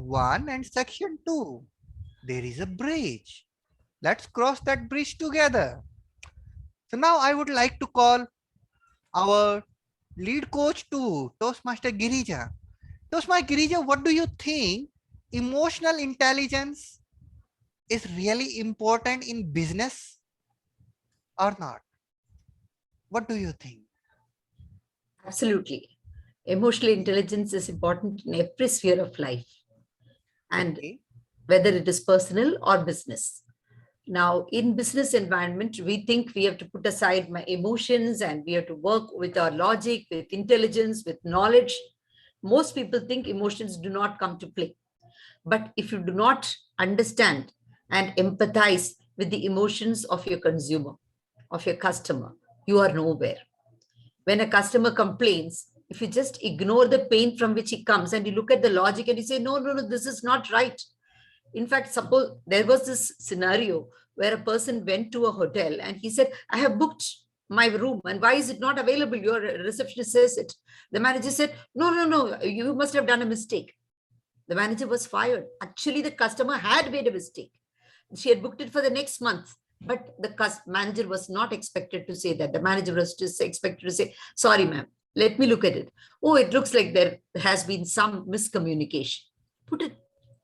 1 and section 2. There is a bridge. Let's cross that bridge together. So now I would like to call our lead coach to Toastmaster Girija. Toastmaster Girija, what do you think emotional intelligence is really important in business or not? What do you think? Absolutely. Emotional intelligence is important in every sphere of life, and Okay. whether it is personal or business. Now, in business environment, we think we have to put aside my emotions and we have to work with our logic, with intelligence, with knowledge. Most people think emotions do not come to play. But if you do not understand and empathize with the emotions of your consumer, of your customer, you are nowhere. When a customer complains, if you just ignore the pain from which he comes and you look at the logic and you say, no, no, no, this is not right. In fact, suppose there was this scenario where a person went to a hotel and he said, I have booked my room and why is it not available? Your receptionist says it. The manager said, no, no, no, you must have done a mistake. The manager was fired. Actually, the customer had made a mistake. She had booked it for the next month. But the manager was not expected to say that. The manager was just expected to say, sorry, ma'am, let me look at it. Oh, it looks like there has been some miscommunication. Put it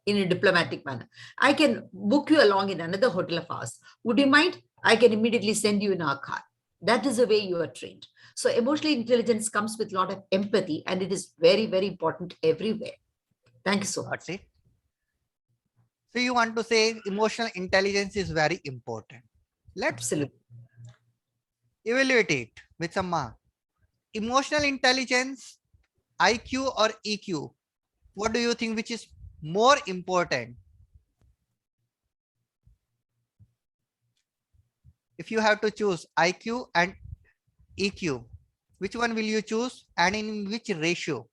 in a diplomatic manner. I can book you along in another hotel of ours. Would you mind? I can immediately send you in our car. That is the way you are trained. So emotional intelligence comes with a lot of empathy, and it is very, very important everywhere. Thank you so much. Got it. So you want to say emotional intelligence is very important. Let's Absolutely. evaluate it with some mark. Emotional intelligence, IQ or EQ? What do you think which is more important? If you have to choose IQ and EQ, which one will you choose and in which ratio?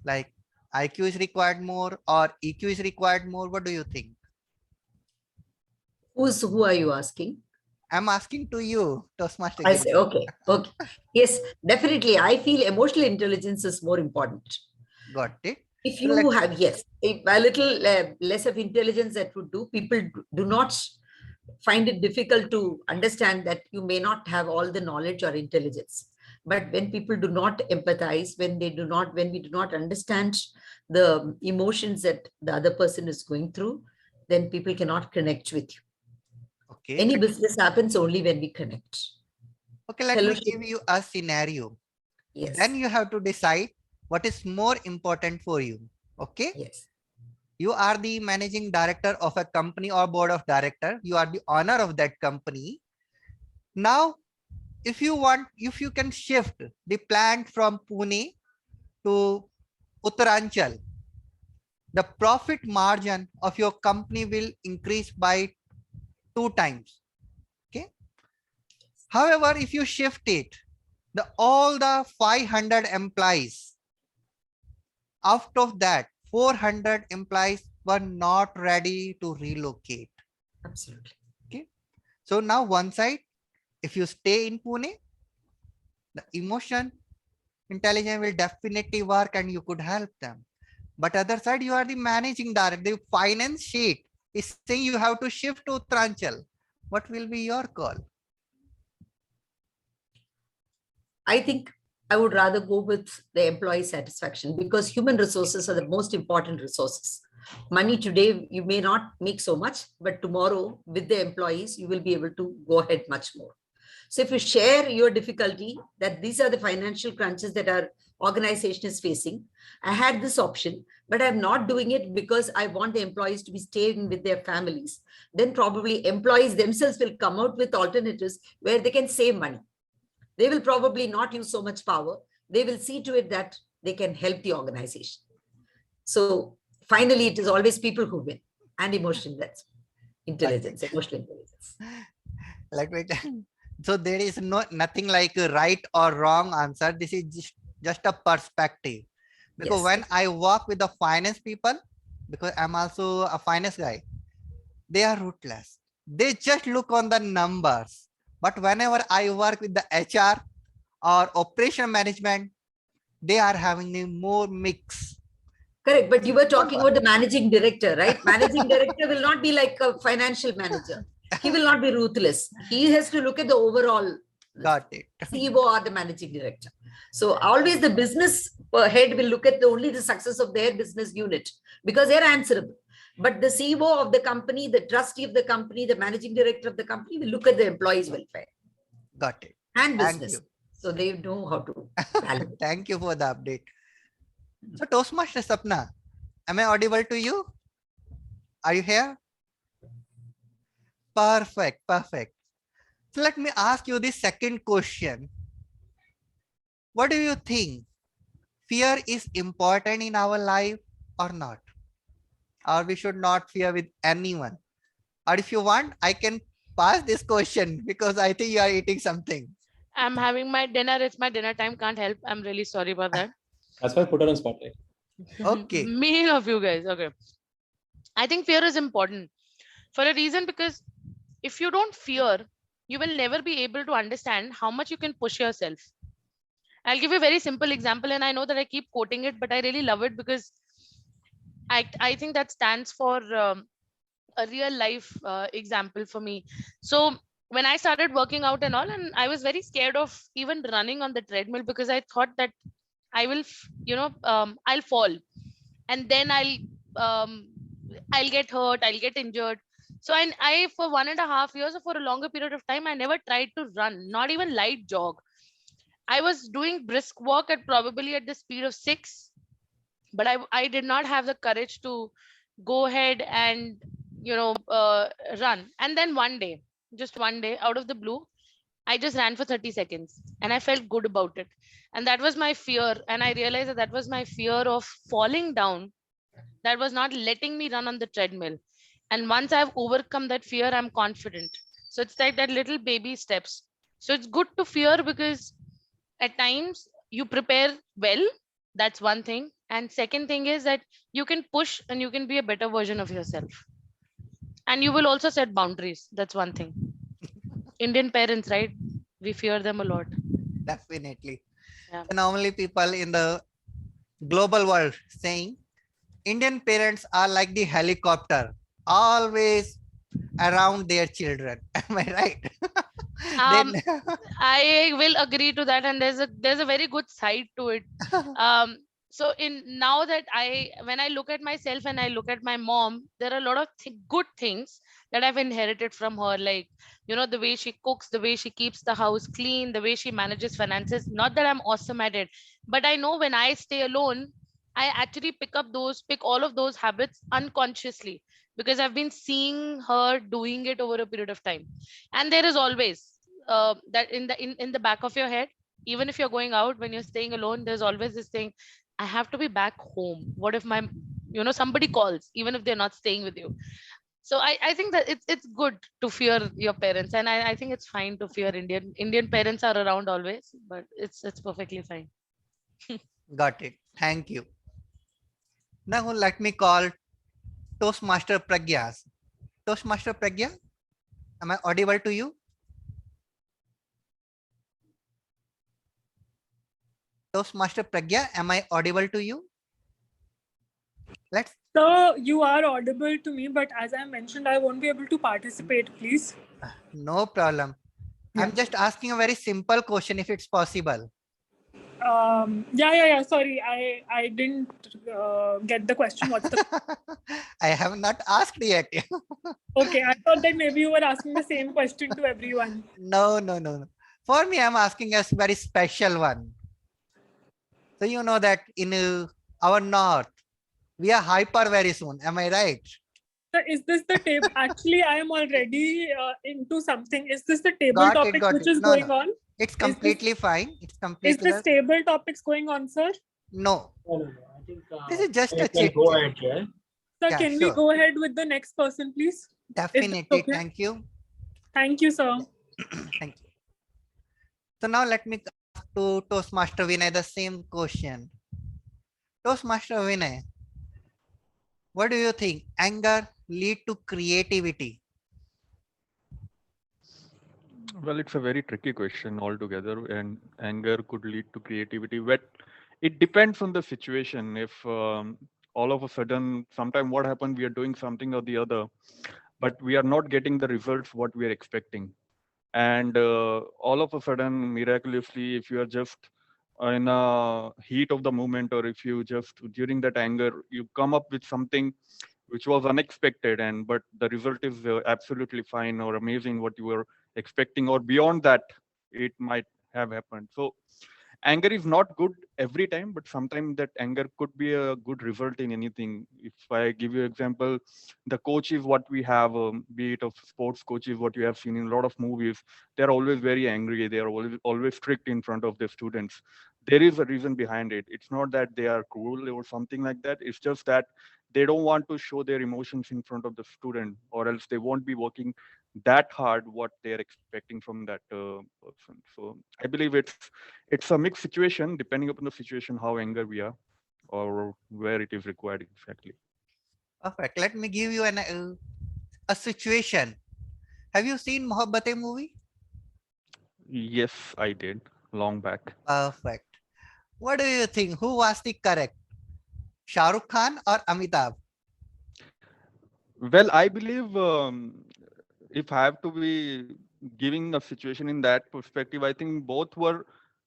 Like IQ is required more or EQ is required more? What do you think? Who are you asking? I'm asking to you, Toastmaster I say, Girija. okay, okay. Yes, definitely. I feel emotional intelligence is more important. Got it. If So you let's have, yes, a little less of intelligence that would do, people do not find it difficult to understand that you may not have all the knowledge or intelligence. But when people do not empathize, when we do not understand the emotions that the other person is going through, then people cannot connect with you. okay. Any business happens only when we connect. Okay, let me Fellowship, give you a scenario. Then yes, you have to decide what is more important for you. Okay. yes. You are the managing director of a company or board of director. You are the owner of that company. Now, if you can shift the plant from Pune to Uttaranchal, the profit margin of your company will increase by 2 times. Okay. However, if you shift it, all the 500 employees, out of that, 400 employees were not ready to relocate. Absolutely. Okay. So now one side, if you stay in Pune, the emotion intelligence will definitely work and you could help them. But other side, you are the managing director. The finance sheet is saying you have to shift to Uttaranchal. What will be your call? I think I would rather go with the employee satisfaction because human resources are the most important resources. Money today, you may not make so much, but tomorrow with the employees, you will be able to go ahead much more. So if you share your difficulty that these are the financial crunches that our organization is facing, I had this option, but I'm not doing it because I want the employees to be staying with their families. Then probably employees themselves will come out with alternatives where they can save money. They will probably not use so much power. They will see to it that they can help the organization. So finally, it is always people who win and emotional intelligence, emotional intelligence. Like, so there is nothing like a right or wrong answer. This is just a perspective. Because Yes. when I work with the finance people, because I'm also a finance guy, they are ruthless. They just look on the numbers. But whenever I work with the HR or operation management, they are having a more mix. Correct. But you were talking about the managing director, right? Managing director will not be like a financial manager. He will not be ruthless. He has to look at the overall Got it. CEO or the managing director. So always the business head will look at only the success of their business unit because they're answerable. But the CEO of the company, the trustee of the company, the managing director of the company will look at the employees' welfare Got it. and Thank business. you. So they know how to balance. Thank you for the update. So Toastmaster Sapna, am I audible to you? Are you here? Perfect, perfect. So let me ask you the second question. What do you think? Fear is important in our life or not? Or we should not fear with anyone? Or if you want, I can pass this question because I think you are eating something. I'm having my dinner. It's my dinner time. Can't help. I'm really sorry about that. That's why I put her on spotlight. Okay. Me of you guys. Okay. I think fear is important for a reason, because if you don't fear, you will never be able to understand how much you can push yourself. I'll give you a very simple example, and I know that I keep quoting it, but I really love it because I think that stands for a real life example for me. So when I started working out and all, and I was very scared of even running on the treadmill because I thought that I will, I'll fall, and then I'll get hurt, I'll get injured. So I for 1.5 years or for a longer period of time, I never tried to run, not even light jog. I was doing brisk walk at probably at the speed of 6, but I did not have the courage to go ahead and run. And then one day, just one day, out of the blue, I just ran for 30 seconds and I felt good about it. And that was my fear. And I realized that that was my fear of falling down. That was not letting me run on the treadmill. And once I've overcome that fear, I'm confident. So it's like that little baby steps. So it's good to fear because at times you prepare well. That's one thing. And second thing is that you can push and you can be a better version of yourself. And you will also set boundaries. That's one thing. Indian parents, right? We fear them a lot. Definitely. Yeah. Normally people in the global world saying Indian parents are like the helicopter, always around their children. Am I right? Um, Then I will agree to that, and there's a very good side to it. So in now that when I look at myself and I look at my mom, there are a lot of good things that I've inherited from her, like the way she cooks, the way she keeps the house clean, the way she manages finances. Not that I'm awesome at it, but I know when I stay alone, I actually pick all of those habits unconsciously because I've been seeing her doing it over a period of time. And there is always that in the back of your head, even if you're going out, when you're staying alone, there's always this thing, I have to be back home. What if my somebody calls, even if they're not staying with you? So I think that it's good to fear your parents, and I think it's fine to fear Indian parents are around always, but it's perfectly fine. got it. Thank you. Now let me call Toastmaster Pragya. Toastmaster Pragya, am I audible to you? Toastmaster Pragya, am I audible to you? Let's. So you are audible to me, but as I mentioned, I won't be able to participate, please. No problem. I'm just asking a very simple question if it's possible. Yeah. Sorry, I didn't get the question. What's the? I have not asked yet. Okay, I thought that maybe you were asking the same question to everyone. No. For me, I'm asking a very special one. So you know that in our north, we are hyper very soon. Am I right? So is this the table? Actually, I am already into something. Is this the table topic which is going on? It's completely fine. It's Is completely. this table topics going on, sir? No. No. I think This is just a can chit. go ahead, yeah. Sir, Yeah, can we sure. go ahead with the next person, please? Definitely. Okay. Thank you. Thank you, sir. Thank you. So now let me ask to Toastmaster Vinay the same question. Toastmaster Vinay, what do you think? Anger lead to creativity? Well, it's a very tricky question altogether, and anger could lead to creativity. But it depends on the situation. If all of a sudden, sometime what happened, we are doing something or the other, but we are not getting the results what we are expecting. And all of a sudden, miraculously, if you are just in a heat of the moment, or if you just during that anger, you come up with something which was unexpected, and but the result is absolutely fine or amazing what you were expecting, or beyond that, it might have happened. So anger is not good every time, but sometimes that anger could be a good result in anything. If I give you example, the coaches what we have, be it of sports coaches, what you have seen in a lot of movies, they're always very angry. They are always strict in front of the students. There is a reason behind it. It's not that they are cruel or something like that. It's just that they don't want to show their emotions in front of the student, or else they won't be working that hard what they're expecting from that person. So I believe it's a mixed situation depending upon the situation, how angry we are or where it is required exactly. Perfect. Let me give you a situation. Have you seen Mohabbatein movie? Yes, I did long back. Perfect. What do you think? Who was the correct? Shah Rukh Khan or Amitabh? Well, I believe if I have to be giving a situation in that perspective, I think both were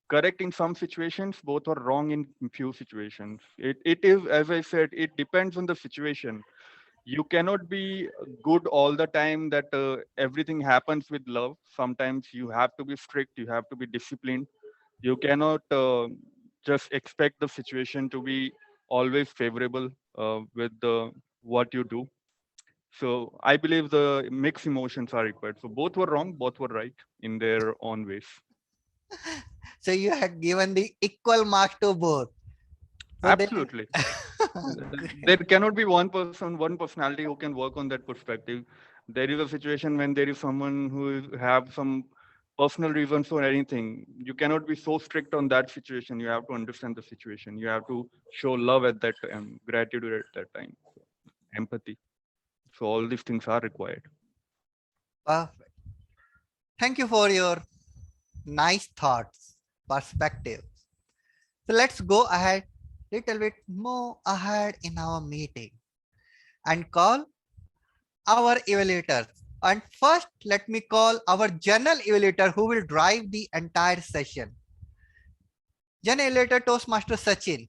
correct in some situations, both were wrong in few situations. It is, as I said, it depends on the situation. You cannot be good all the time that everything happens with love. Sometimes you have to be strict, you have to be disciplined. You cannot just expect the situation to be always favorable with what you do. So I believe the mixed emotions are required. So both were wrong, both were right in their own ways. So you had given the equal mark to both. So then, Absolutely. There cannot be one person, one personality who can work on that perspective. There is a situation when there is someone have some personal reasons for anything. You cannot be so strict on that situation. You have to understand the situation. You have to show love at that time, gratitude at that time, empathy. So all these things are required. perfect. Thank you for your nice thoughts, perspectives. So let's go ahead, little bit more ahead in our meeting and call our evaluators. And first, let me call our general evaluator who will drive the entire session. General evaluator Toastmaster Sachin.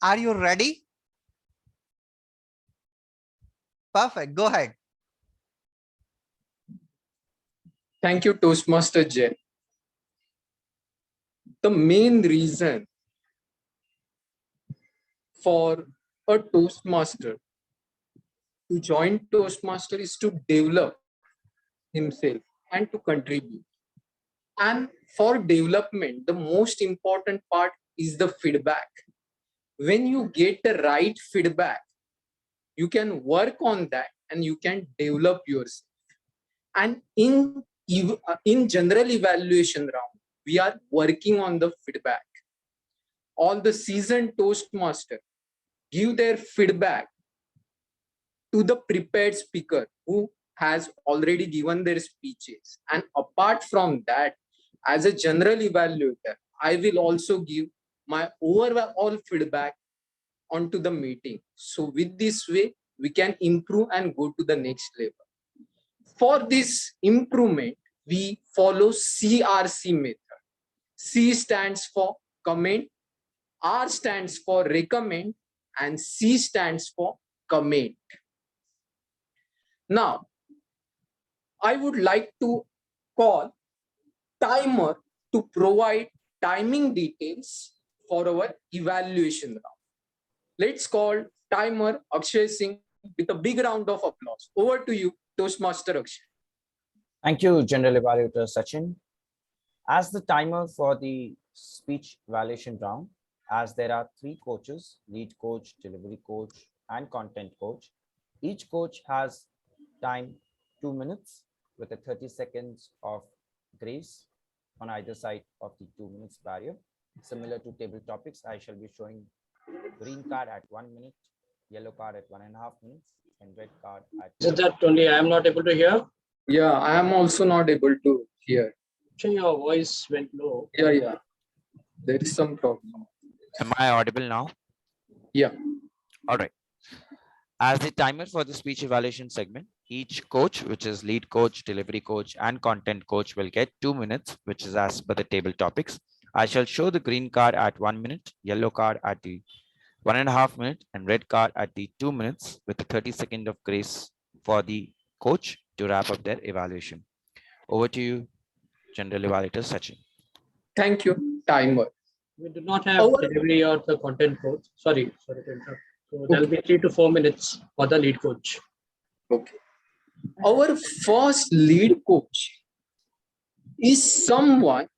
Are you ready? Perfect. Go ahead. Thank you, Toastmaster Jen. The main reason for a Toastmaster to join Toastmaster is to develop himself and to contribute. And for development, the most important part is the feedback. When you get the right feedback, you can work on that and you can develop yourself. And in general evaluation round, we are working on the feedback. All the seasoned Toastmaster give their feedback to the prepared speaker who has already given their speeches. And apart from that, as a general evaluator, I will also give my overall feedback onto the meeting. So with this way, we can improve and go to the next level. For this improvement, we follow CRC method. C stands for comment, R stands for recommend, and C stands for comment. Now, I would like to call timer to provide timing details for our evaluation round. Let's call timer Akshay Singh with a big round of applause. Over to you, Toastmaster Akshay. Thank you, General Evaluator Sachin. As the timer for the speech evaluation round, as there are 3 coaches, lead coach, delivery coach, and content coach, each coach has time 2 minutes with a 30 seconds of grace on either side of the 2 minutes barrier. Similar to table topics, I shall be showing green card at 1 minute, yellow card at 1.5 minutes, and red card at. Is it that only I am not able to hear? Yeah, I am also not able to hear. Actually, your voice went low. Yeah. There is some problem. Am I audible now? Yeah. All right. As the timer for the speech evaluation segment, each coach, which is lead coach, delivery coach, and content coach, will get 2 minutes, which is as per the table topics. I shall show the green card at 1 minute, yellow card at the 1.5 minute, and red card at the 2 minutes, with a 30-second of grace for the coach to wrap up their evaluation. Over to you, General Evaluator Sachin. Thank you. Timer. We do not have Our- delivery or the content coach. Sorry to interrupt. So there'll be 3 to 4 minutes for the lead coach. Okay. Our first lead coach is someone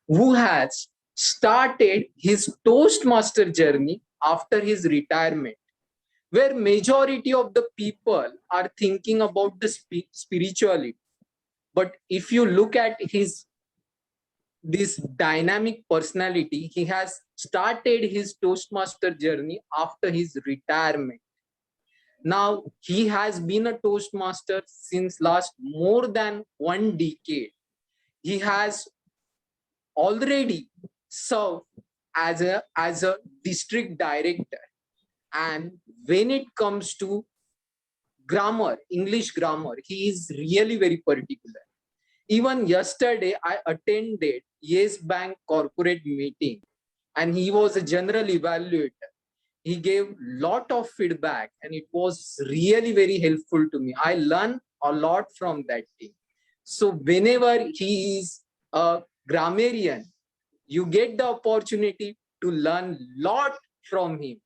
who has started his Toastmaster journey after his retirement, where majority of the people are thinking about the spirituality. But if you look at this dynamic personality, he has started his Toastmaster journey after his retirement. Now he has been a Toastmaster since last more than 1 decade. He has already served as a district director. And when it comes to grammar, English grammar, he is really very particular. Even yesterday, I attended Yes Bank corporate meeting, and he was a general evaluator. He gave lot of feedback, and it was really very helpful to me. I learned a lot from that team. So whenever he is a grammarian, you get the opportunity to learn lot from him.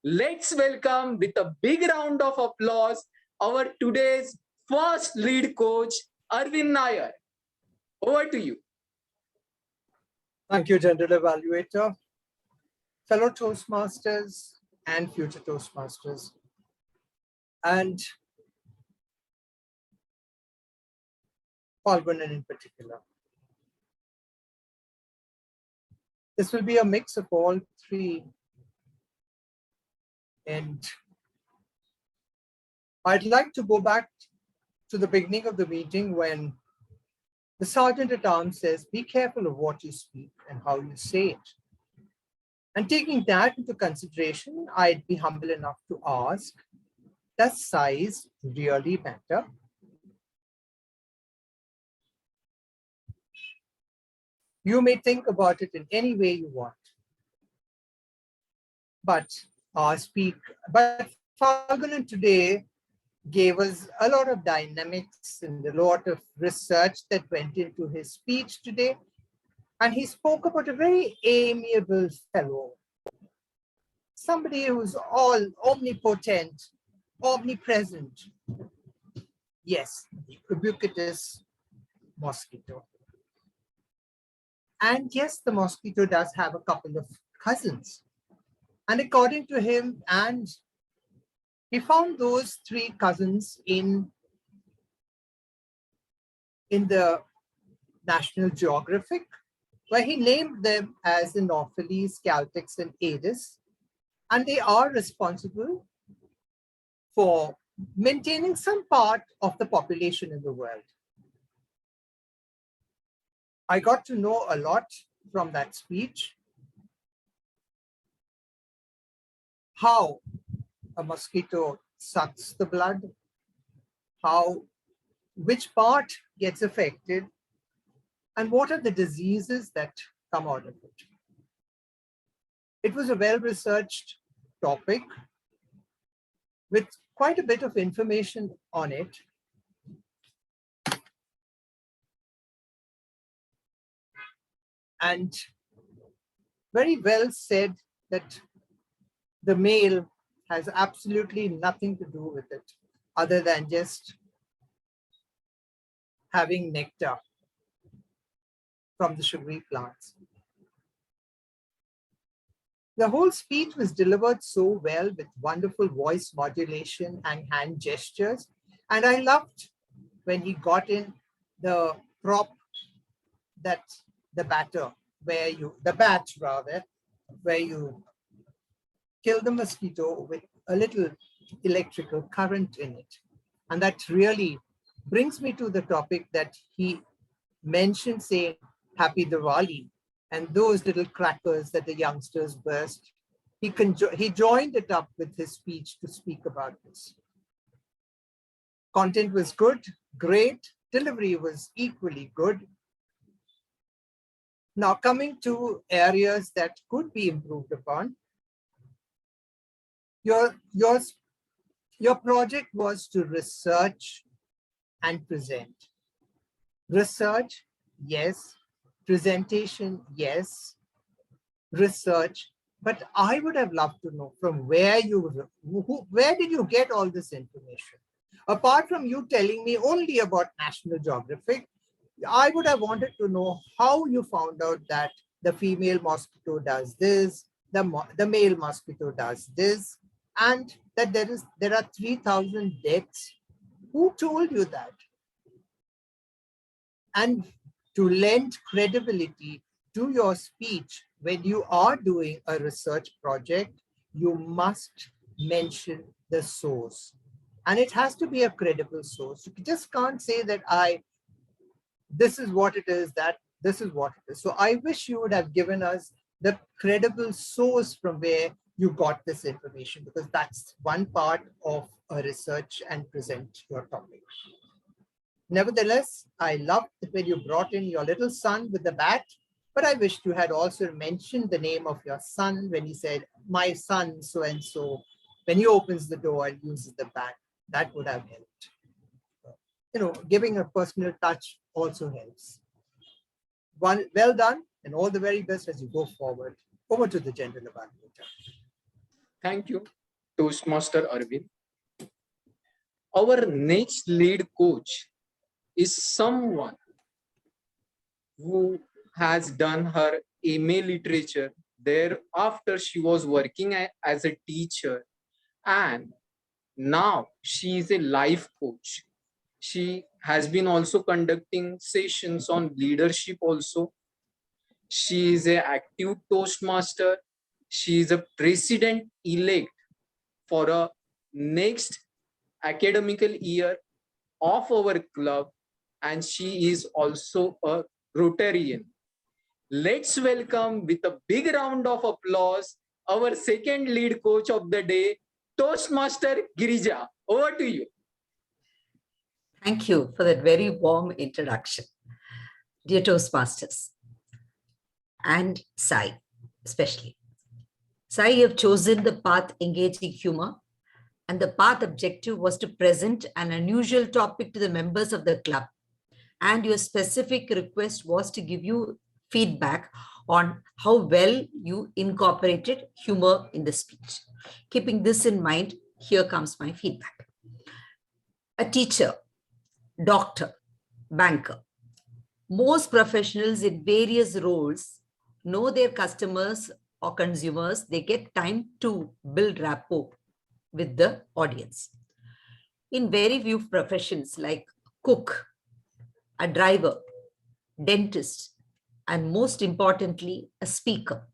Let's welcome with a big round of applause our today's first lead coach, Arvind Nair. Over to you. Thank you, General Evaluator, fellow Toastmasters and future Toastmasters, and Falgunan in particular. This will be a mix of all three, and I'd like to go back to the beginning of the meeting when the Sergeant at Arms says, be careful of what you speak and how you say it. And taking that into consideration, I'd be humble enough to ask, does size really matter? You may think about it in any way you want, but Falgunan today gave us a lot of dynamics and a lot of research that went into his speech today. And he spoke about a very amiable fellow, somebody who's all omnipotent, omnipresent. Yes, the ubiquitous mosquito. And yes, the mosquito does have a couple of cousins. And according to him, and he found those 3 cousins in the National Geographic, where he named them as Anopheles, Caltex, and Aedes. And they are responsible for maintaining some part of the population in the world. I got to know a lot from that speech. How a mosquito sucks the blood, which part gets affected, and what are the diseases that come out of it. It was a well-researched topic with quite a bit of information on it. And very well said that the male has absolutely nothing to do with it other than just having nectar from the sugary plants. The whole speech was delivered so well with wonderful voice modulation and hand gestures. And I loved when he got in the prop that the bat, where you kill the mosquito with a little electrical current in it. And that really brings me to the topic that he mentioned, saying Happy Diwali, and those little crackers that the youngsters burst he joined it up with his speech to speak about this. Content was good, great. Delivery was equally good. Now coming to areas that could be improved upon. Your project was to research and present. Research, yes. Presentation, yes. Research, but I would have loved to know from where did you get all this information? Apart from you telling me only about National Geographic, I would have wanted to know how you found out that the female mosquito does this, the male mosquito does this, and that there are 3,000 deaths. Who told you that? And to lend credibility to your speech when you are doing a research project, you must mention the source. And it has to be a credible source. You just can't say that this is what it is, that this is what it is. So I wish you would have given us the credible source from where you got this information, because that's one part of a research and present your topic. Nevertheless, I loved when you brought in your little son with the bat, but I wished you had also mentioned the name of your son when he said, my son so-and-so, when he opens the door and uses the bat. That would have helped. Giving a personal touch also helps. Well done, and all the very best as you go forward. Over to the general evaluator. Thank you, Toastmaster Arvind. Our next lead coach is someone who has done her MA Literature. Thereafter, she was working as a teacher, and now she is a life coach. She has been also conducting sessions on leadership also. She is an active Toastmaster. She is a president-elect for a next academical year of our club, and she is also a Rotarian. Let's welcome with a big round of applause our second lead coach of the day, Toastmaster Girija. Over to you. Thank you for that very warm introduction. Dear Toastmasters, and Sai especially. Sai, you have chosen the path engaging humor, and the path objective was to present an unusual topic to the members of the club. And your specific request was to give you feedback on how well you incorporated humor in the speech. Keeping this in mind, here comes my feedback. A teacher, doctor, banker, most professionals in various roles know their customers or consumers. They get time to build rapport with the audience. In very few professions like cook, a driver, dentist, and most importantly, a speaker,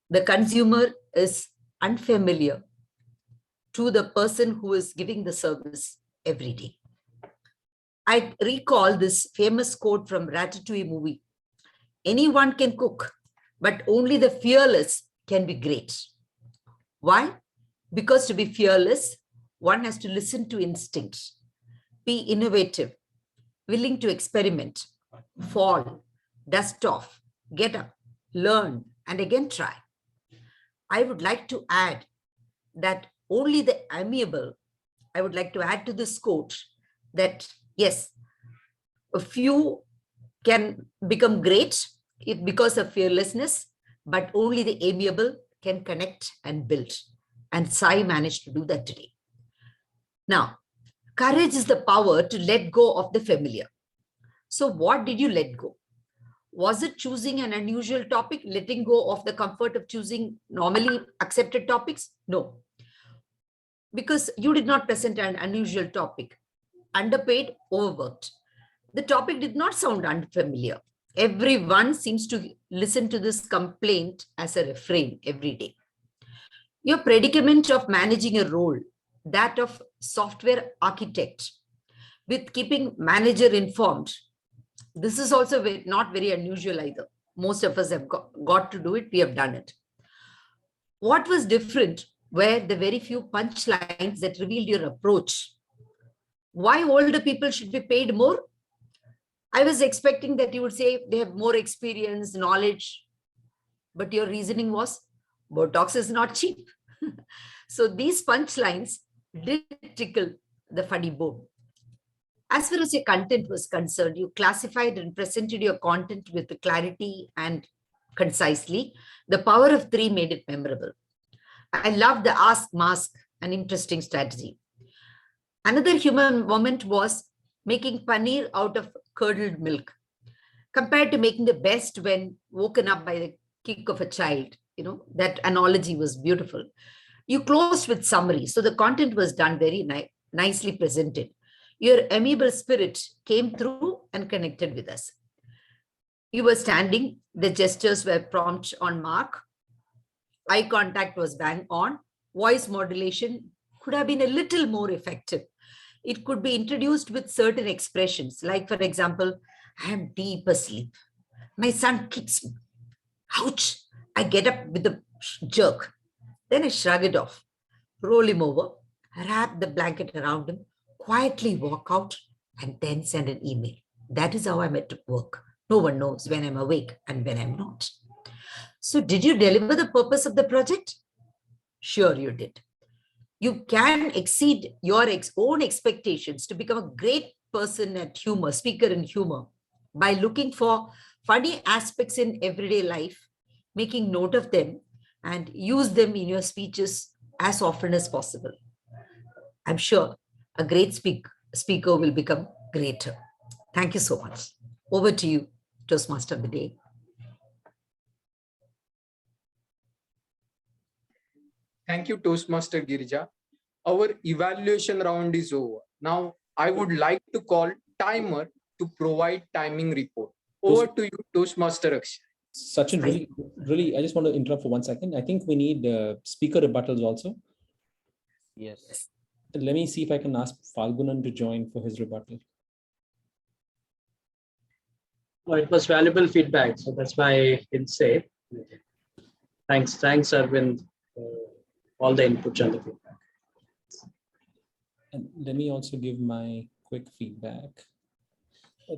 the consumer is unfamiliar to the person who is giving the service every day. I recall this famous quote from Ratatouille movie. Anyone can cook, but only the fearless can be great. Why? Because to be fearless, one has to listen to instinct, be innovative, willing to experiment, fall, dust off, get up, learn, and again try. I would like to add that only the amiable, I would like to add to this quote that, yes, a few can become great because of fearlessness, but only the amiable can connect and build. And Sai managed to do that today. Now, courage is the power to let go of the familiar. So what did you let go? Was it choosing an unusual topic, letting go of the comfort of choosing normally accepted topics? No. Because you did not present an unusual topic. Underpaid, overworked. The topic did not sound unfamiliar. Everyone seems to listen to this complaint as a refrain every day. Your predicament of managing a role, that of software architect, with keeping manager informed, this is also not very unusual either. Most of us have got to do it. We have done it. What was different were the very few punchlines that revealed your approach. Why older people should be paid more? I was expecting that you would say they have more experience, knowledge, but your reasoning was Botox is not cheap. So these punchlines did tickle the funny bone. As far as your content was concerned, you classified and presented your content with clarity and concisely. The power of three made it memorable. I love the ask mask, an interesting strategy. Another human moment was making paneer out of curdled milk, compared to making the best when woken up by the kick of a child. That analogy was beautiful. You closed with summary, so the content was done very nicely presented. Your amiable spirit came through and connected with us. You were standing, the gestures were prompt on mark, eye contact was bang on, voice modulation could have been a little more effective. It could be introduced with certain expressions, like, for example, I am deep asleep. My son kicks me. Ouch! I get up with a jerk. Then I shrug it off, roll him over, wrap the blanket around him, quietly walk out, and then send an email. That is how I'm at work. No one knows when I'm awake and when I'm not. So, did you deliver the purpose of the project? Sure, you did. You can exceed your own expectations to become a great person at humor, speaker in humor, by looking for funny aspects in everyday life, making note of them, and use them in your speeches as often as possible. I'm sure a great speaker will become greater. Thank you so much. Over to you, Toastmaster of the Day. Thank you, Toastmaster Girija. Our evaluation round is over. Now, I would like to call timer to provide timing report. Over to you, Toastmaster Akshay. Sachin, really, I just want to interrupt for 1 second. I think we need speaker rebuttals also. Yes. Let me see if I can ask Falgunan to join for his rebuttal. Well, it was valuable feedback, so that's why I didn't say. Thanks, Arvind, all the inputs and the feedback. And let me also give my quick feedback.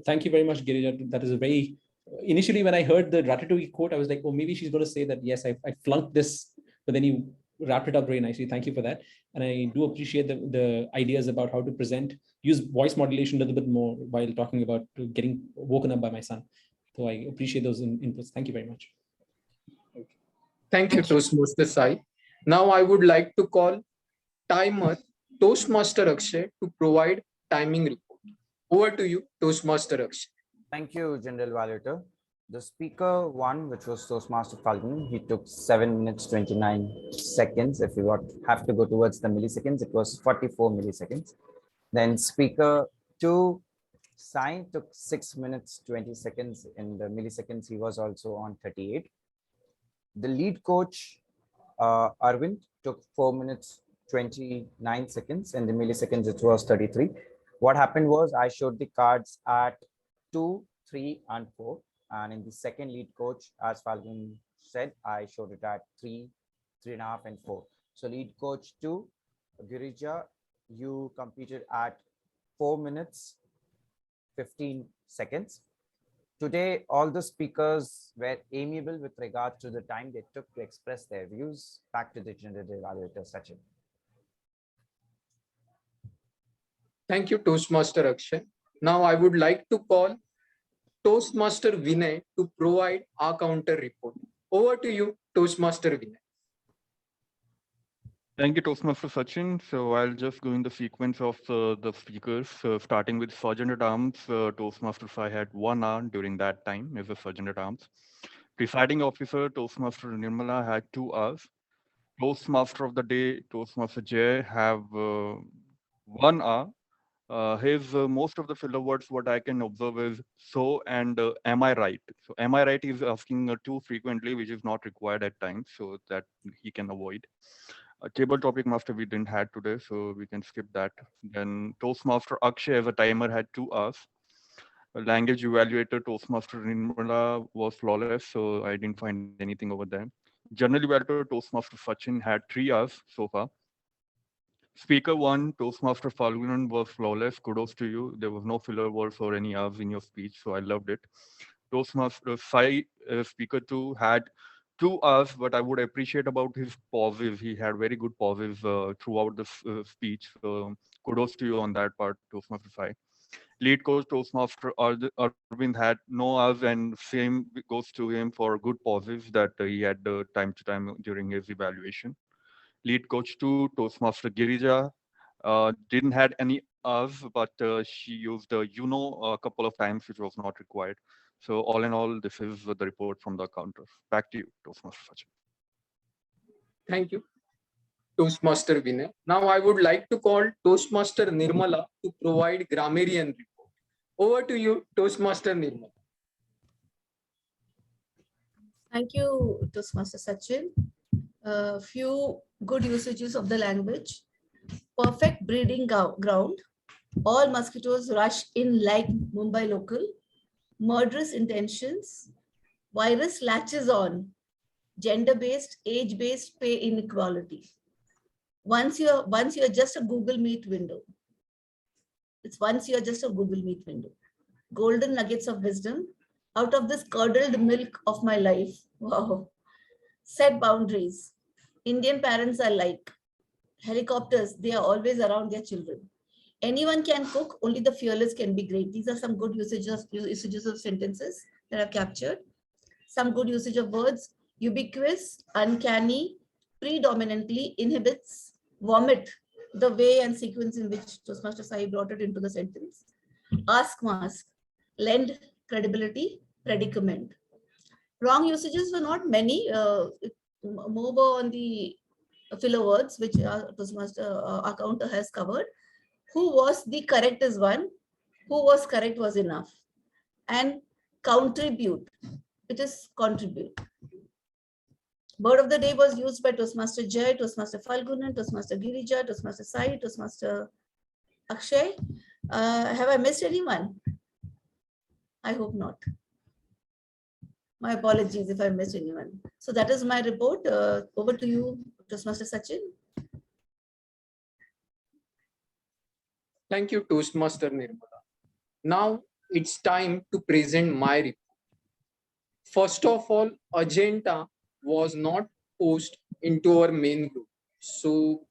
Thank you very much, Girija. That is a very, initially when I heard the Ratatouille quote, I was like, oh, maybe she's going to say that, yes, I flunked this, but then you wrapped it up very nicely. Thank you for that. And I do appreciate the ideas about how to present, use voice modulation a little bit more while talking about getting woken up by my son. So I appreciate those inputs. Thank you very much. Thank you, Toastmaster Sai. Now I would like to call timer Toastmaster Akshay to provide timing report. Over to you, Toastmaster Akshay. Thank you, General Valuator. The speaker one, which was Toastmaster Falgunan, he took 7 minutes, 29 seconds. If you have to go towards the milliseconds, it was 44 milliseconds. Then speaker two, Sai, took 6 minutes, 20 seconds. In the milliseconds, he was also on 38. The lead coach, Arvind, took 4 minutes, 29 seconds. In the milliseconds, it was 33. What happened was I showed the cards at 2, 3, and 4. And in the second lead coach, as Falgun said, I showed it at 3, 3.5, and 4. So lead coach 2, Girija, you competed at 4 minutes, 15 seconds. Today, all the speakers were amiable with regard to the time they took to express their views. Back to the General Evaluator, Sachin. Thank you, Toastmaster Akshay. Now I would like to call Toastmaster Vinay to provide our counter report. Over to you, Toastmaster Vinay. Thank you, Toastmaster Sachin. So I'll just go in the sequence of the speakers, starting with Sergeant at Arms. Toastmaster Sai had 1 hour during that time as a Sergeant at Arms. Presiding Officer, Toastmaster Nirmala, had 2 hours. Toastmaster of the Day, Toastmaster Jay, have 1 hour. Most of the filler words, what I can observe is so and am I right? So am I right is asking too frequently, which is not required at times, so that he can avoid. Table topic master we didn't had today, so we can skip that. Then Toastmaster Akshay as a timer had 2 hours. Language evaluator Toastmaster Nirmala was flawless, so I didn't find anything over there. General Evaluator Toastmaster Sachin had 3 hours so far. Speaker 1, Toastmaster Falgunan was flawless. Kudos to you. There was no filler words or any hours in your speech, so I loved it. Toastmaster Sai, Speaker 2, had 2 hours, but I would appreciate about his pauses. He had very good pauses throughout the speech. So kudos to you on that part, Toastmaster Sai. Lead coach Toastmaster Arvind had no hours, and same goes to him for good pauses that he had time to time during his evaluation. Lead coach 2, Toastmaster Girija, didn't had any hours, but she used a couple of times, which was not required. So all in all, this is the report from the counters. Back to you, Toastmaster Sachin. Thank you, Toastmaster Vinay. Now I would like to call Toastmaster Nirmala to provide grammarian report. Over to you, Toastmaster Nirmala. Thank you, Toastmaster Sachin. A few good usages of the language. Perfect breeding ground. All mosquitoes rush in like Mumbai local. Murderous intentions. Virus latches on. Gender-based, age-based pay inequality. Once you're just a Google Meet window. It's once you're just a Google Meet window. Golden nuggets of wisdom. Out of this curdled milk of my life. Wow. Set boundaries. Indian parents are like helicopters. They are always around their children. Anyone can cook, only the fearless can be great. These are some good usages of sentences that I've captured. Some good usage of words. Ubiquitous, uncanny, predominantly, inhibits, vomit, the way and sequence in which Toastmaster Sai brought it into the sentence. Ask mask, lend credibility, predicament. Wrong usages were not many, more on the filler words, which Toastmaster counter has covered. Who was the correct is one, who was correct was enough. And contribute, it is contribute. Word of the day was used by Toastmaster Jay, Toastmaster Falgunan, Toastmaster Girija, Toastmaster Sai, Toastmaster Akshay. Have I missed anyone? I hope not. My apologies if I missed anyone. So that is my report. Over to you, Toastmaster Sachin. Thank you, Toastmaster Nirmala. Now it's time to present my report. First of all, agenda was not posted into our main group. So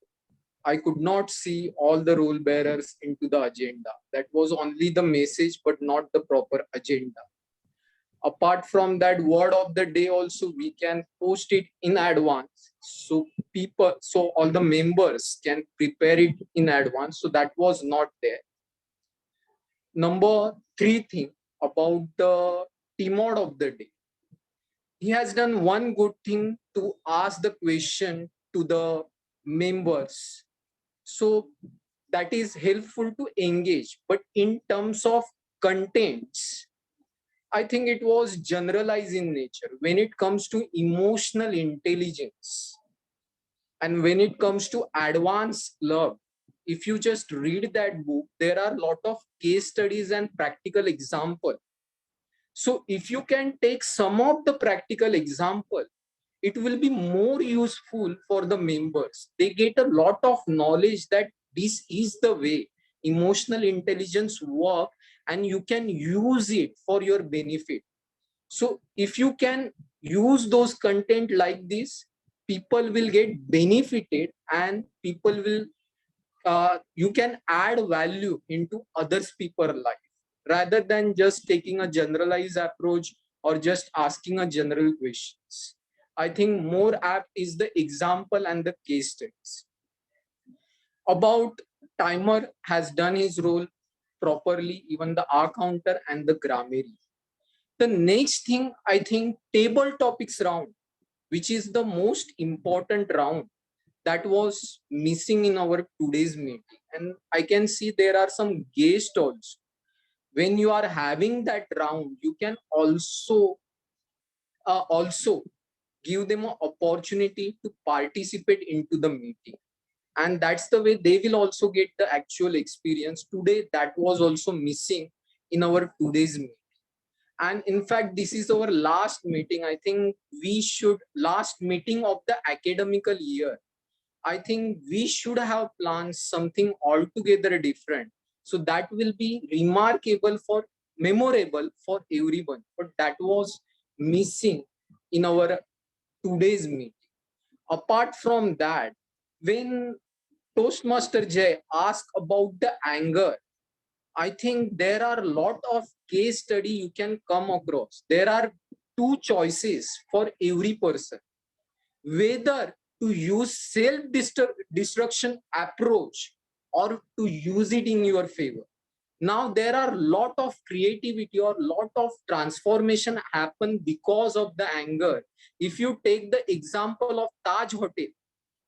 I could not see all the role bearers into the agenda. That was only the message, but not the proper agenda. Apart from that, word of the day also we can post it in advance. So all the members can prepare it in advance. So that was not there. Number 3 thing about the T-mod of the day. He has done one good thing to ask the question to the members. So that is helpful to engage. But in terms of contents, I think it was generalized in nature. When it comes to emotional intelligence and when it comes to advanced love, if you just read that book, there are a lot of case studies and practical examples. So if you can take some of the practical example, it will be more useful for the members. They get a lot of knowledge that this is the way emotional intelligence work, and you can use it for your benefit. So if you can use those content like this, people will get benefited, and people will, you can add value into others' people's life, rather than just taking a generalized approach or just asking a general questions. I think more apt is the example and the case studies. About timer has done his role properly, even the R counter and the grammary. The next thing, I think, table topics round, which is the most important round that was missing in our today's meeting. And I can see there are some guests also. When you are having that round, you can also give them an opportunity to participate into the meeting. And that's the way they will also get the actual experience. Today, that was also missing in our today's meeting. And in fact, this is our last meeting. I think last meeting of the academical year. I think we should have planned something altogether different. So that will be memorable for everyone. But that was missing in our today's meeting. Apart from that, when Toastmaster Jay asked about the anger, I think there are a lot of case study you can come across. There are two choices for every person, whether to use self-destruction approach or to use it in your favor. Now there are a lot of creativity or lot of transformation happen because of the anger. If you take the example of Taj Hotel,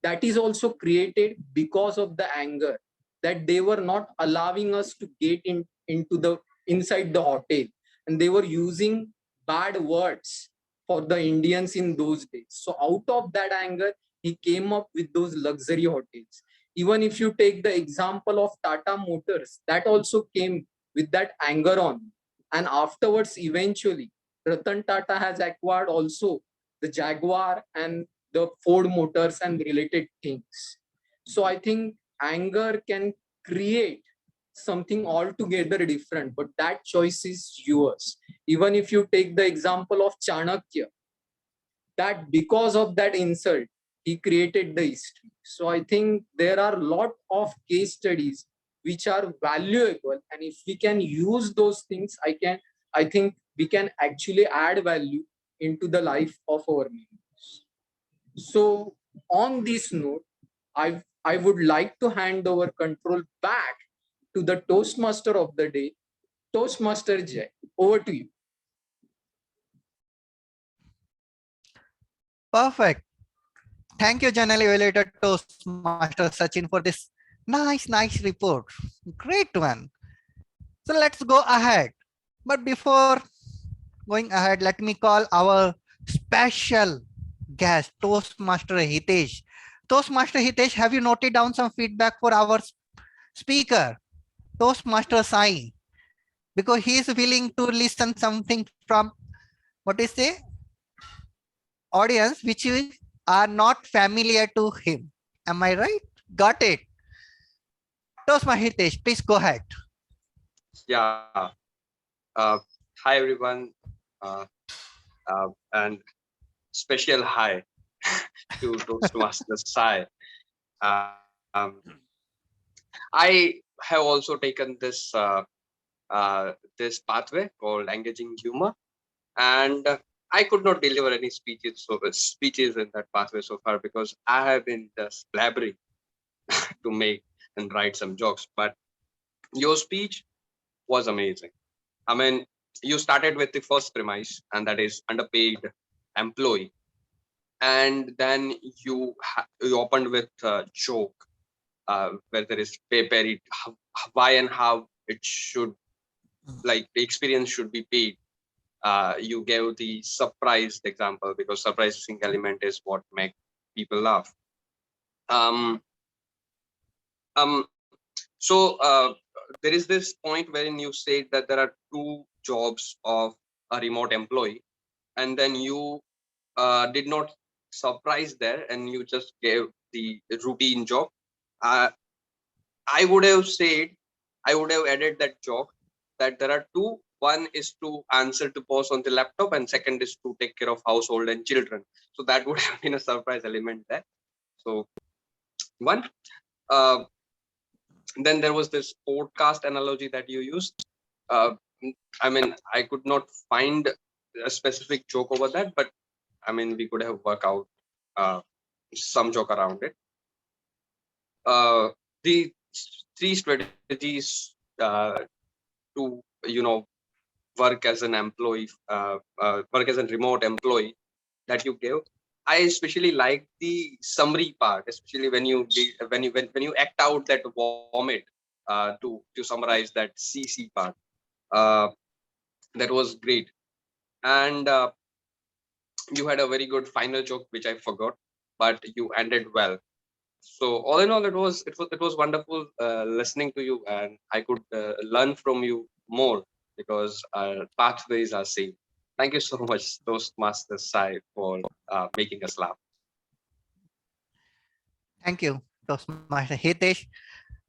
that is also created because of the anger, that they were not allowing us to get inside the hotel, and they were using bad words for the Indians in those days. So out of that anger, he came up with those luxury hotels. Even if you take the example of Tata Motors, that also came with that anger on. And afterwards, eventually, Ratan Tata has acquired also the Jaguar and the Ford Motors and related things. So I think anger can create something altogether different, but that choice is yours. Even if you take the example of Chanakya, that because of that insult, he created the history. So I think there are a lot of case studies which are valuable, and if we can use those things, I think we can actually add value into the life of our members. So on this note, I would like to hand over control back to the Toastmaster of the day, Toastmaster Jay. Over to you. Perfect. Thank you, General Evaluator Toastmaster Sachin, for this nice report. Great one. So let's go ahead. But before going ahead, let me call our special guest, Toastmaster Hitesh. Toastmaster Hitesh, have you noted down some feedback for our speaker, Toastmaster Sai? Because he is willing to listen something from, what is the audience, which are not familiar to him. Am I right? Got it. Toastmaster Hitesh, please go ahead. Yeah. Hi, everyone. And special hi to Toastmaster Sai. I have also taken this this pathway called engaging humor, and I could not deliver any speeches in that pathway so far because I have been just blabbering to make and write some jokes. But your speech was amazing. I mean, you started with the first premise, and that is underpaid employee, and then you opened with a joke where there is why and how it should, like, the experience should be paid. You gave the surprised example because surprising element is what makes people laugh. So there is this point wherein you said that there are two jobs of a remote employee, and then you did not surprise there, and you just gave the routine job. I would have added that joke that there are two. One is to answer to post on the laptop, and second is to take care of household and children. So that would have been a surprise element there. So one. Then there was this podcast analogy that you used. I mean, I could not find a specific joke over that, but I mean, we could have worked out some joke around it. The three strategies to, work as an employee, work as a remote employee that you gave. I especially like the summary part, especially when you act out that vomit to summarize that CC part. That was great, and you had a very good final joke which I forgot, but you ended well. So all in all, it was wonderful listening to you, and I could learn from you more because our pathways are same. Thank you so much, Toastmasters Sai, for making us laugh. Thank you, Toastmaster Hitesh.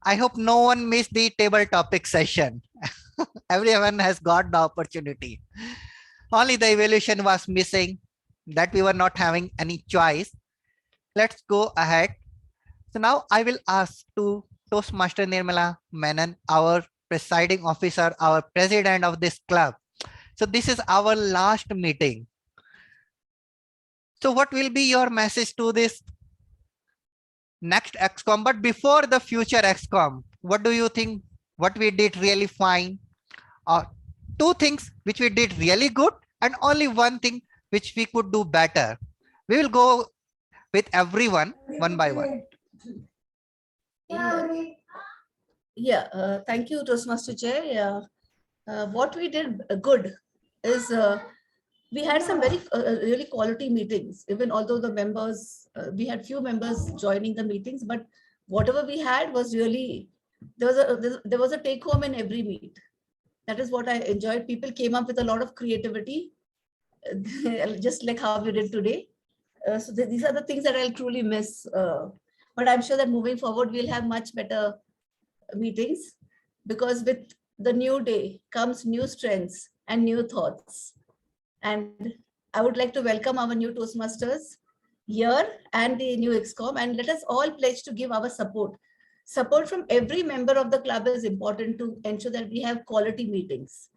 I hope no one missed the table topic session. Everyone has got the opportunity. Only the evaluation was missing, that we were not having any choice. Let's go ahead. So now I will ask to Toastmaster Nirmala Menon, our presiding officer, our president of this club. So this is our last meeting. So what will be your message to this next XCOM? But before the future XCOM, what do you think? What we did really fine? Two things which we did really good, and only one thing which we could do better. We will go with everyone one by one. Thank you, Toastmaster Jay. What we did good is we had some very really quality meetings, even although the members, we had few members joining the meetings, but whatever we had was really, there was a take home in every meet. That is what I enjoyed. People came up with a lot of creativity, just like how we did today. So these are the things that I'll truly miss. But I'm sure that moving forward, we'll have much better meetings, because with the new day comes new strengths and new thoughts. And I would like to welcome our new Toastmasters here and the new XCOM, and let us all pledge to give our support. Support from every member of the club is important to ensure that we have quality meetings.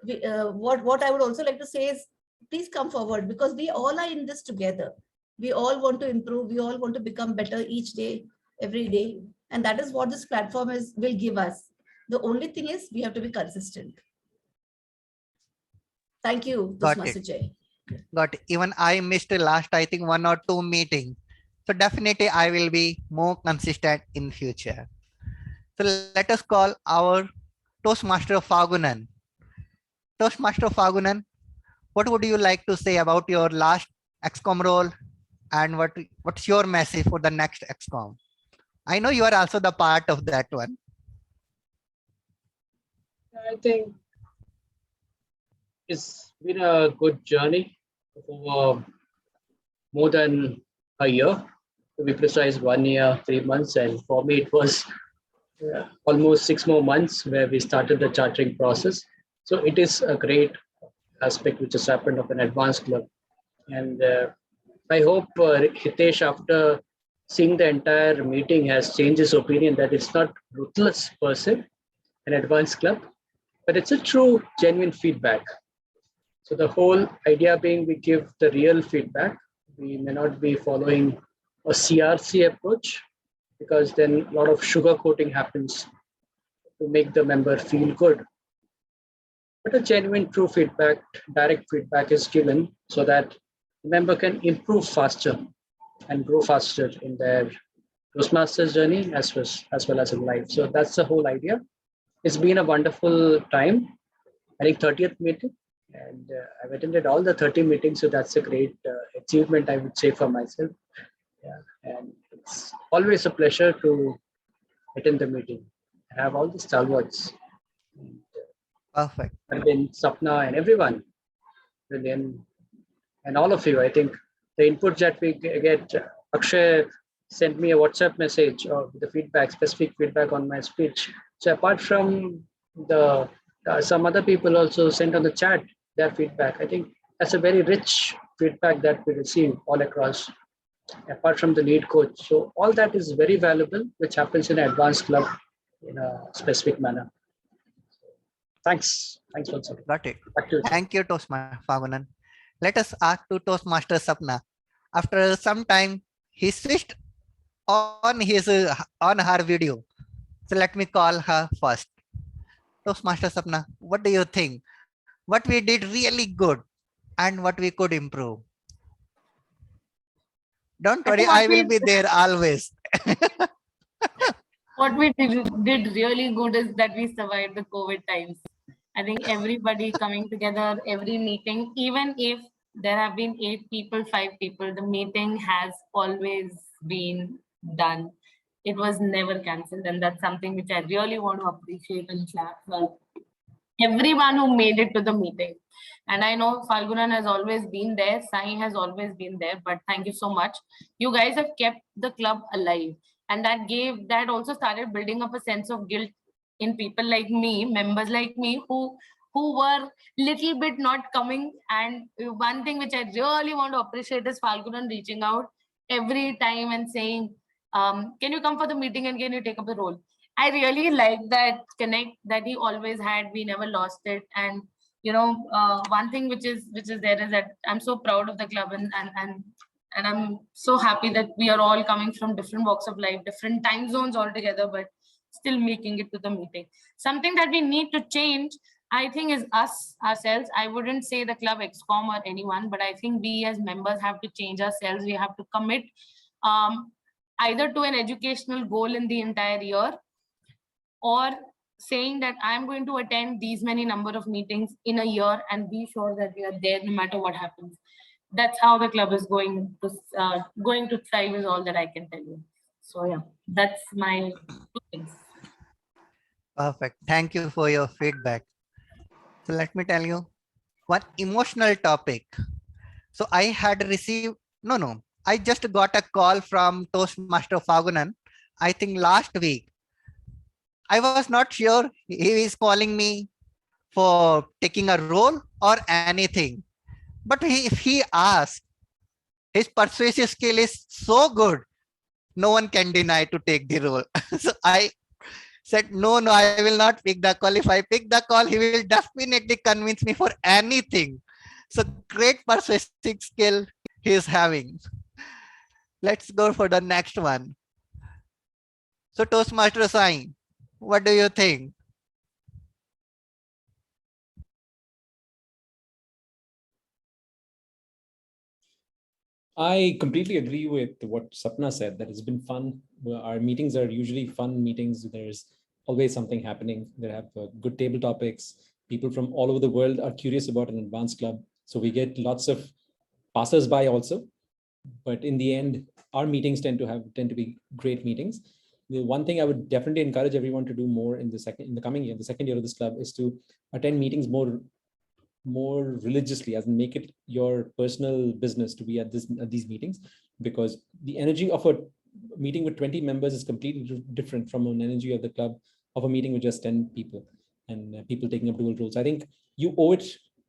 What I would also like to say is, please come forward, because we all are in this together. We all want to improve. We all want to become better each day, every day. And that is what this platform will give us. The only thing is we have to be consistent. Thank you, Toastmaster Jay. Got it. Even I missed the last, I think, 1 or 2 meetings. So definitely I will be more consistent in future. So let us call our Toastmaster Fagunan. Toastmaster Fagunan, what would you like to say about your last XCOM role, and what's your message for the next XCOM? I know you are also the part of that one. I think it's been a good journey for more than a year, to be precise, 1 year, 3 months. And for me, it was almost 6 more months where we started the chartering process. So it is a great aspect which has happened of an advanced club. And I hope Hitesh, after seeing the entire meeting, has changed his opinion that it's not ruthless per se, an advanced club, but it's a true, genuine feedback. So the whole idea being we give the real feedback. We may not be following a CRC approach, because then a lot of sugarcoating happens to make the member feel good. But a genuine, true feedback, direct feedback is given so that the member can improve faster and grow faster in their Toastmasters journey as well as in life. So that's the whole idea. It's been a wonderful time. I think 30th meeting, and I've attended all the 30 meetings, so that's a great achievement, I would say, for myself. Yeah, and it's always a pleasure to attend the meeting. I have all the stalwarts. Perfect. And then Sapna and everyone, Lillian, and all of you. I think the input that we get, Akshay sent me a WhatsApp message with the feedback, specific feedback on my speech. So apart from the some other people also sent on the chat their feedback. I think that's a very rich feedback that we receive all across, apart from the lead coach. So all that is very valuable, which happens in an advanced club in a specific manner. Thanks. Thanks once again. Got it. Thank you, Toastmaster Fagunan. Let us ask to Toastmaster Sapna. After some time, he switched on her video. So let me call her first. Toastmaster Sapna, what do you think? What we did really good and what we could improve? Don't worry, I will be there always. What we did really good is that we survived the COVID times. I think everybody coming together, every meeting, even if there have been 8 people, 5 people, the meeting has always been done. It was never cancelled, and that's something which I really want to appreciate and clap for. everyone who made it to the meeting. And I know Falgunan has always been there, Sai has always been there, but thank you so much. You guys have kept the club alive. And that also started building up a sense of guilt in people like me, members like me, who were little bit not coming. And one thing which I really want to appreciate is Falgunan reaching out every time and saying, can you come for the meeting and can you take up the role? I really like that connect that he always had. We never lost it. And one thing which is there is that I'm so proud of the club, and I'm so happy that we are all coming from different walks of life, different time zones altogether, but still making it to the meeting. Something that we need to change, I think, is ourselves. I wouldn't say the club ExCom or anyone, but I think we as members have to change ourselves. We have to commit either to an educational goal in the entire year, or saying that I'm going to attend these many number of meetings in a year and be sure that we are there no matter what happens. That's how the club is going to thrive, is all that I can tell you. So yeah, that's my 2 things. Perfect. Thank you for your feedback. So let me tell you one emotional topic. So I had received, I just got a call from Toastmaster Falgunan, I think last week. I was not sure he is calling me for taking a role or anything. But if he asks, his persuasive skill is so good, no one can deny to take the role. So I said, no, I will not pick the call. If I pick the call, he will definitely convince me for anything. So great persuasive skill he is having. Let's go for the next one. So Toastmaster Sai, what do you think? I completely agree with what Sapna said, that it's been fun. Our meetings are usually fun meetings. There's always something happening. They have good table topics. People from all over the world are curious about an advanced club. So we get lots of passers-by also. But in the end, our meetings tend to be great meetings. The one thing I would definitely encourage everyone to do more in the coming year, the second year of this club, is to attend meetings more religiously, as in make it your personal business to be at these meetings, because the energy of a meeting with 20 members is completely different from an energy of the club of a meeting with just 10 people and people taking up dual roles. I think you owe it,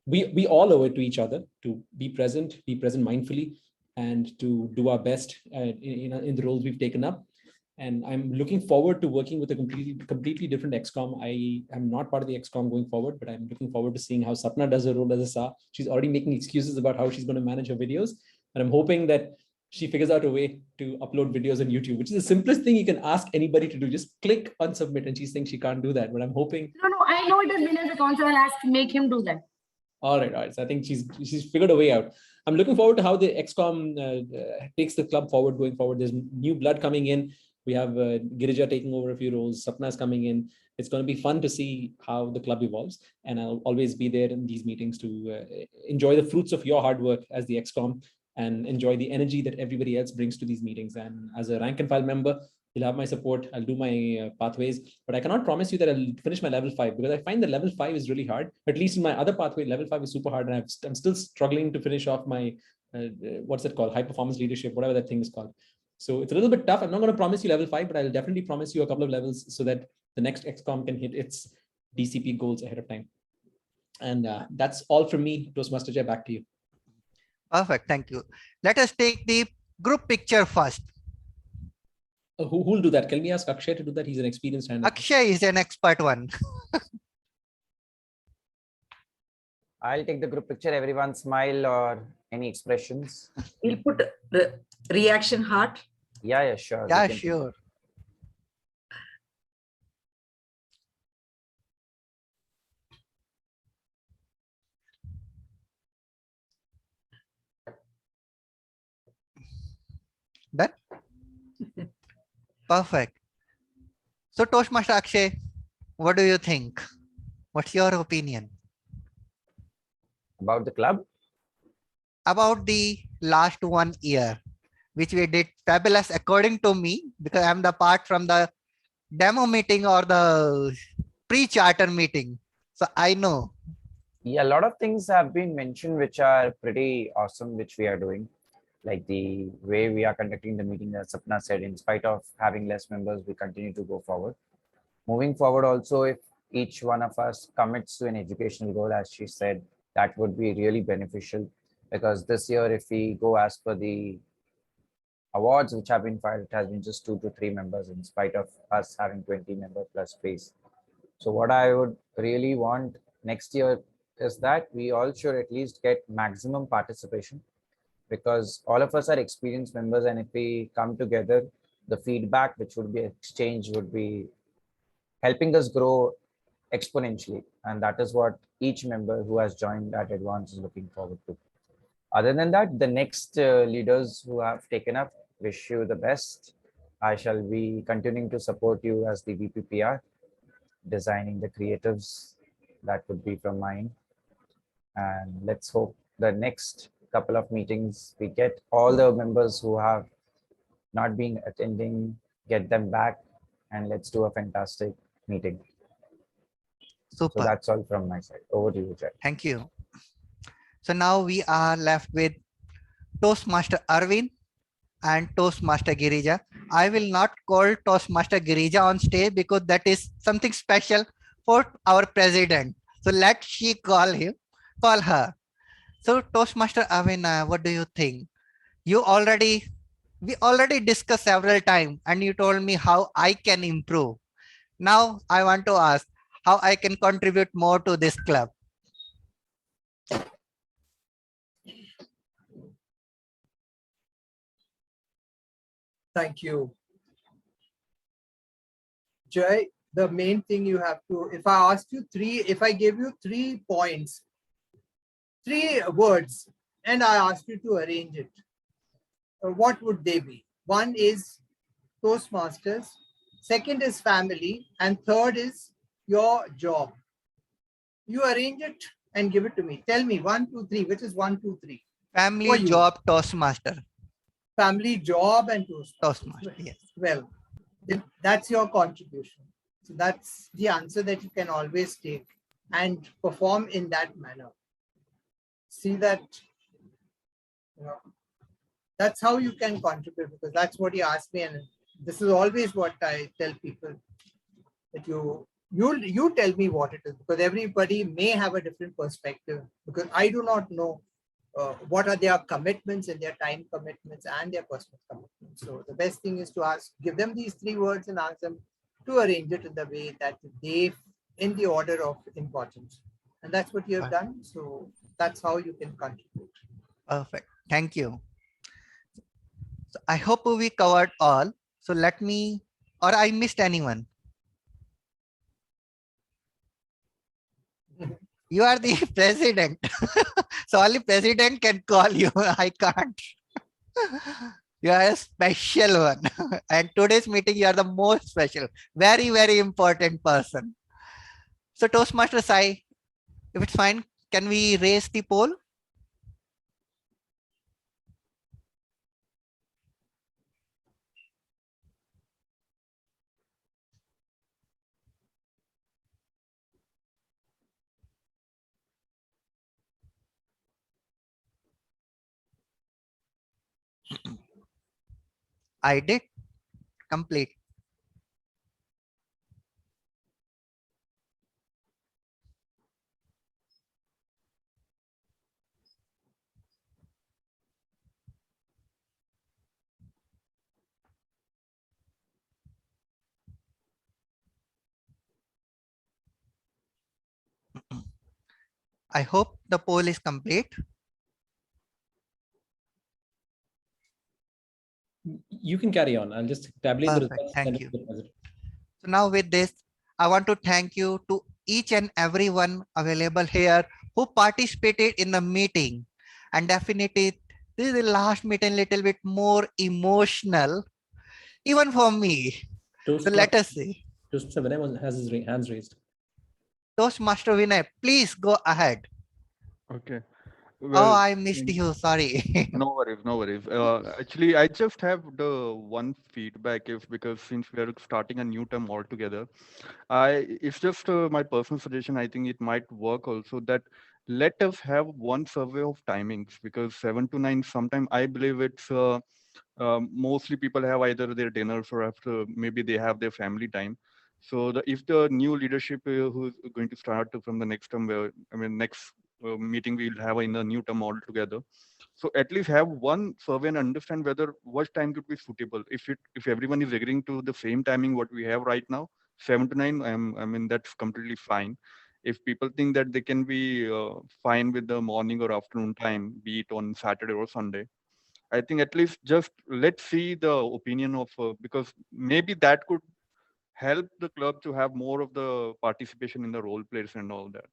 we all owe it to each other to be present mindfully, and to do our best in the roles we've taken up. And I'm looking forward to working with a completely different ExCom. I am not part of the ExCom going forward, but I'm looking forward to seeing how Sapna does her role as a SA. She's already making excuses about how she's going to manage her videos. And I'm hoping that she figures out a way to upload videos on YouTube, which is the simplest thing you can ask anybody to do. Just click on submit, and she's saying she can't do that. But I'm hoping. No, I know it has been in the council. I'll ask to make him do that. All right. So I think she's figured a way out. I'm looking forward to how the ExCom takes the club forward going forward. There's new blood coming in. We have Girija taking over a few roles. Sapna is coming in. It's going to be fun to see how the club evolves. And I'll always be there in these meetings to enjoy the fruits of your hard work as the ExCom and enjoy the energy that everybody else brings to these meetings. And as a rank and file member, you'll have my support. I'll do my pathways, but I cannot promise you that I'll finish my level 5, because I find that level 5 is really hard. At least in my other pathway, level 5 is super hard. And I'm still struggling to finish off my, what's it called? High performance leadership, whatever that thing is called. So it's a little bit tough. I'm not going to promise you level 5, but I'll definitely promise you a couple of levels so that the next ExCom can hit its DCP goals ahead of time. And that's all from me. Toastmaster Jay, back to you. Perfect. Thank you. Let us take the group picture first. Who will do that? Can we ask Akshay to do that? He's an experienced hand. Akshay is an expert one. I'll take the group picture. Everyone smile or any expressions. We'll put the reaction heart. Yeah, sure. Yeah, sure. Done? Perfect. So Toastmaster Akshay, what do you think? What's your opinion? About the club? About the last 1 year, which we did fabulous according to me, because I'm the part from the demo meeting or the pre-charter meeting. So I know. Yeah, a lot of things have been mentioned which are pretty awesome, which we are doing. Like the way we are conducting the meeting, as Sapna said, in spite of having less members, we continue to go forward. Moving forward also, if each one of us commits to an educational goal, as she said, that would be really beneficial, because this year, if we go as per the awards which have been filed, it has been just 2 to 3 members in spite of us having 20 member plus space. So what I would really want next year is that we all should at least get maximum participation, because all of us are experienced members, and if we come together, the feedback which would be exchanged would be helping us grow exponentially. And that is what each member who has joined at Advance is looking forward to. Other than that, the next leaders who have taken up, wish you the best. I shall be continuing to support you as the VPPR, designing the creatives. That would be from mine. And let's hope the next couple of meetings, we get all the members who have not been attending, get them back, and let's do a fantastic meeting. Super. So that's all from my side. Over to you, Jay. Thank you. So now we are left with Toastmaster Arvind and Toastmaster Girija. I will not call Toastmaster Girija on stage because that is something special for our president. So let she call her. So Toastmaster Arvind, what do you think? We already discussed several times and you told me how I can improve. Now I want to ask how I can contribute more to this club. Thank you. Jay, the main thing you have to, if I gave you 3 points, 3 words, and I asked you to arrange it, what would they be? One is Toastmasters, second is family, and third is your job. You arrange it and give it to me. Tell me 1, 2, 3. Which is 1, 2, 3? Family, job, Toastmaster. Family, job, and Toastmaster. Yes. Well, that's your contribution. So that's the answer that you can always take and perform in that manner. See that, that's how you can contribute, because that's what you asked me, and this is always what I tell people, that you tell me what it is, because everybody may have a different perspective, because I do not know what are their commitments and their time commitments and their personal commitments. So the best thing is to give them these 3 words and ask them to arrange it in the way that in the order of importance. And that's what you have done. So that's how you can contribute. Perfect. Thank you. So I hope we covered all. So or I missed anyone. You are the president. So only president can call you. I can't. You are a special one. And today's meeting, you are the most special. Very, very important person. So Toastmaster Sai, if it's fine, can we raise the poll? I did complete. I hope the poll is complete. You can carry on. I'll just tabulate the results. Thank you. So now with this, I want to thank you to each and everyone available here who participated in the meeting. And definitely, this is the last meeting, little bit more emotional, even for me. So let us see. Toastmaster Vinay has his hands raised. Toastmaster Vinay, please go ahead. Okay. Oh, I missed you. Sorry. No worries, no worries. Actually, I just have the one feedback if because since we are starting a new term altogether, it's just my personal suggestion. I think it might work also that let us have one survey of timings because 7 to 9 sometime I believe it's mostly people have either their dinners or after maybe they have their family time. So if the new leadership who's going to start from the next term, next meeting we'll have in the new term altogether. So at least have one survey and understand whether what time could be suitable. If everyone is agreeing to the same timing what we have right now, 7 to 9, that's completely fine. If people think that they can be fine with the morning or afternoon time, be it on Saturday or Sunday, I think at least just let's see the opinion of because maybe that could help the club to have more of the participation in the role players and all that.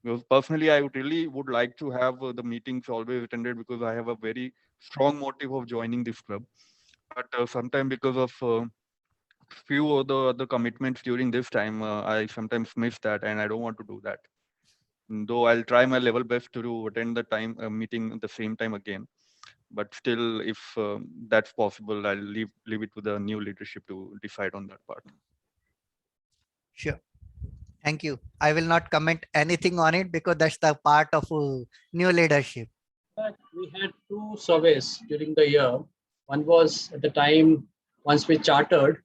Because personally, I really would like to have the meetings always attended because I have a very strong motive of joining this club. But sometimes because of few of the other commitments during this time, I sometimes miss that, and I don't want to do that. Though I'll try my level best to attend the time meeting at the same time again. But still, if that's possible, I'll leave it to the new leadership to decide on that part. Sure. Thank you. I will not comment anything on it because that's the part of new leadership. We had 2 surveys during the year. One was at the time once we chartered,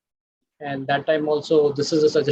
and that time also this is a suggestion